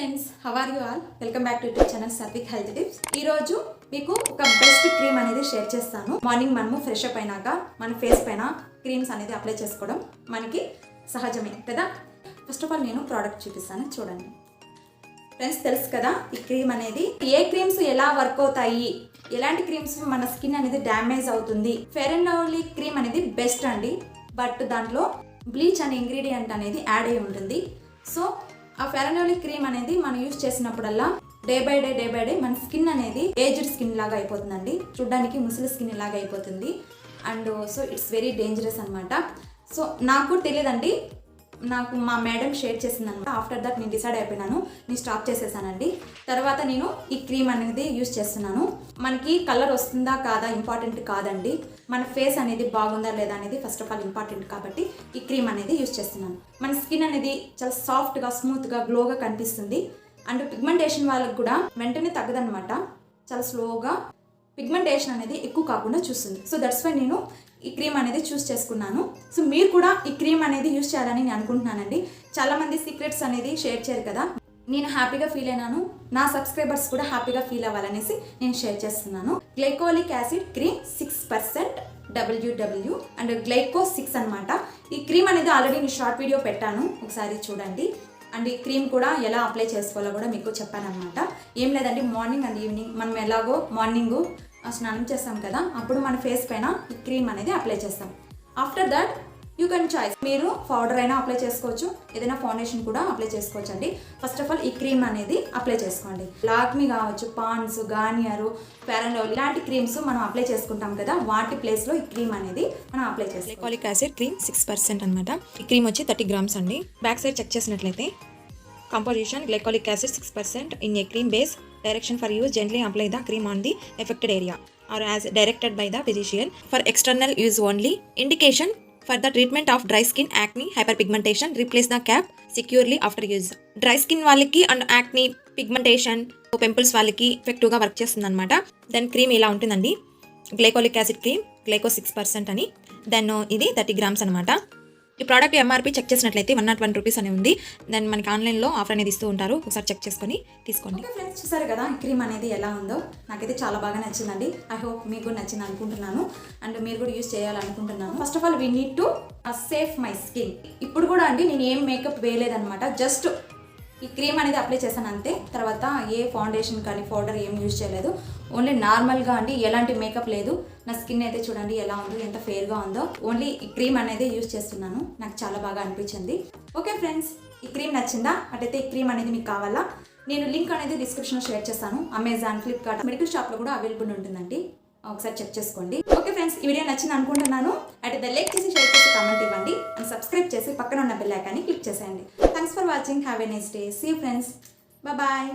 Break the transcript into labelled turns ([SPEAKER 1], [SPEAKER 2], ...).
[SPEAKER 1] Friends, how are you all? Welcome back to YouTube channel సర్విక్ health tips. ఈ రోజు మీకు ఒక బెస్ట్ క్రీమ్ అనేది షేర్ చేస్తాను. మార్నింగ్ మనము ఫ్రెష్ అప్ అయినాక మన ఫేస్ పైన క్రీమ్స్ అనేది అప్లై చేసుకోవడం మనకి సహజమే కదా. ఫస్ట్ ఆఫ్ ఆల్ నేను ప్రోడక్ట్ చూపిస్తాను, చూడండి ఫ్రెండ్స్. తెలుసు కదా ఈ క్రీమ్ అనేది ఏ క్రీమ్స్ ఎలా వర్క్ అవుతాయి, ఎలాంటి క్రీమ్స్ మన స్కిన్ అనేది డ్యామేజ్ అవుతుంది. ఫెయిర్ అండ్ లవ్లీ క్రీమ్ అనేది బెస్ట్ అండి, బట్ దాంట్లో బ్లీచ్ అనే ఇంగ్రీడియంట్ అనేది యాడ్ అయి ఉంటుంది. సో ఆ ఫెయిర్ అండ్ లవ్లీ క్రీమ్ అనేది మనం యూజ్ చేసినప్పుడల్లా డే బై డే మన స్కిన్ అనేది ఏజ్డ్ స్కిన్ లాగా అయిపోతుందండి. చూడ్డానికి ముసలి స్కిన్ లాగా అయిపోతుంది. And so it's very dangerous అనమాట. సో నాకు తెలియదండి, నాకు మా మేడం షేర్ చేసింది అనమాట. ఆఫ్టర్ దట్ నేను డిసైడ్ అయిపోయినాను, నేను స్టాప్ చేసేసానండి. తర్వాత నేను ఈ క్రీమ్ అనేది యూజ్ చేస్తున్నాను. మనకి కలర్ వస్తుందా కాదా ఇంపార్టెంట్ కాదండి, మన ఫేస్ అనేది బాగుందా లేదా అనేది ఫస్ట్ ఆఫ్ ఆల్ ఇంపార్టెంట్. కాబట్టి ఈ క్రీమ్ అనేది యూజ్ చేస్తున్నాను. మన స్కిన్ అనేది చాలా సాఫ్ట్గా, స్మూత్గా, గ్లోగా కనిపిస్తుంది. అండ్ పిగ్మెంటేషన్ వాళ్ళకి కూడా వెంటనే తగ్గదనమాట. చాలా స్లోగా పిగ్మెంటేషన్ అనేది ఎక్కువ కాకుండా చూస్తుంది. సో దట్స్ వై నేను ఈ క్రీమ్ అనేది చూస్ చేసుకున్నాను. సో మీరు కూడా ఈ క్రీమ్ అనేది యూజ్ చేయాలని నేను అనుకుంటున్నానండి. చాలామంది సీక్రెట్స్ అనేది షేర్ చేయరు కదా, నేను హ్యాపీగా ఫీల్ అయినాను, నా సబ్స్క్రైబర్స్ కూడా హ్యాపీగా ఫీల్ అవ్వాలనేసి నేను షేర్ చేస్తున్నాను. Glycolic acid cream 6% WW and glyco 6 అనమాట. ఈ క్రీమ్ అనేది ఆల్రెడీ నేను షార్ట్ వీడియో పెట్టాను, ఒకసారి చూడండి. అండ్ ఈ క్రీమ్ కూడా ఎలా అప్లై చేసుకోవాలో కూడా మీకు చెప్పాను అనమాట. ఏం లేదండి, మార్నింగ్ అండ్ ఈవినింగ్ మనం ఎలాగో మార్నింగ్ స్నానం చేస్తాం కదా, అప్పుడు మన ఫేస్ పైన ఈ క్రీమ్ అనేది అప్లై చేస్తాం. After that you can choice, మీరు పౌడర్ అయినా అప్లై చేసుకోవచ్చు, ఏదైనా ఫౌండేషన్ కూడా అప్లై చేసుకోవచ్చు అండి. ఫస్ట్ ఆఫ్ ఆల్ ఈ క్రీమ్ అనేది అప్లై చేసుకోండి. లాక్మీ కావచ్చు, Ponds, Garnier, Fair and Lovely ఇలాంటి క్రీమ్స్ మనం అప్లై చేసుకుంటాం కదా, వాటి ప్లేస్లో ఈ క్రీమ్ అనేది మనం అప్లై చేస్తాం.
[SPEAKER 2] గ్లైకోలిక్ యాసిడ్ క్రీమ్ 6% అనమాట. ఈ క్రీమ్ వచ్చి 30 grams అండి. బ్యాక్ సైడ్ చెక్ చేసినట్లయితే composition glycolic acid 6% in a cream base. Direction for use: gently apply the cream on the affected area or as directed by the physician. For external use only. Indication: for the treatment of dry skin, acne, hyperpigmentation, replace the cap securely after use. Dry skin వాళ్ళకి and యాక్ని, pigmentation, pimples వాళ్ళకి ఎఫెక్టివ్గా work చేస్తుంది అనమాట. Then cream ఇలా ఉంటుందండి. Glycolic acid cream glyco 6% అని. Then ఇది 30 grams అనమాట. ఈ ప్రోడక్ట్ ఎంఆర్పి చెక్ చేసినట్లయితే 101 రూపీస్ అని ఉంది. దెన్ మనకి ఆన్లైన్లో ఆఫర్ అనేది ఇస్తూ ఉంటారు, ఒకసారి చెక్ చేసుకొని తీసుకోండి.
[SPEAKER 1] ఓకే ఫ్రెండ్స్, చూసారు కదా ఈ క్రీమ్ అనేది ఎలా ఉందో. నాకైతే చాలా బాగా నచ్చిందండి. ఐ హోప్ మీకు నచ్చింది అనుకుంటున్నాను అండ్ మీరు కూడా యూజ్ చేయాలనుకుంటున్నాను. First of all we need to safe my skin. ఇప్పుడు కూడా అండి నేను ఏం మేకప్ వేయలేదనమాట, జస్ట్ ఈ క్రీమ్ అనేది అప్లై చేశాను అంతే. తర్వాత ఏ ఫౌండేషన్ కానీ పౌడర్ ఏం యూజ్ చేయలేదు, ఓన్లీ నార్మల్గా అండి, ఎలాంటి మేకప్ లేదు. నా స్కిన్ అయితే చూడండి ఎలా ఉందో, ఎంత ఫెయిర్గా ఉందో. ఓన్లీ ఈ క్రీమ్ అనేది యూజ్ చేస్తున్నాను, నాకు చాలా బాగా అనిపించింది. ఓకే ఫ్రెండ్స్, ఈ క్రీమ్ నచ్చిందా? అటైతే ఈ క్రీమ్ అనేది మీకు కావాలా, నేను లింక్ అనేది డిస్క్రిప్షన్లో షేర్ చేస్తాను. అమెజాన్, ఫ్లిప్కార్ట్, మెడికల్ షాప్లో కూడా అవైలబుల్ ఉంటుందండి, ఒకసారి చెక్ చేసుకోండి. ఓకే ఫ్రెండ్స్, ఈ వీడియో నచ్చింది అనుకుంటున్నాను. అయితే లైక్ చేసి, షేర్ చేసి, కామెంట్ ఇవ్వండి అండ్ సబ్స్క్రైబ్ చేసి పక్కన ఉన్న బెల్ ఐకాన్ని క్లిక్ చేసేయండి. Thanks for watching. Have a nice day. See you friends. Bye.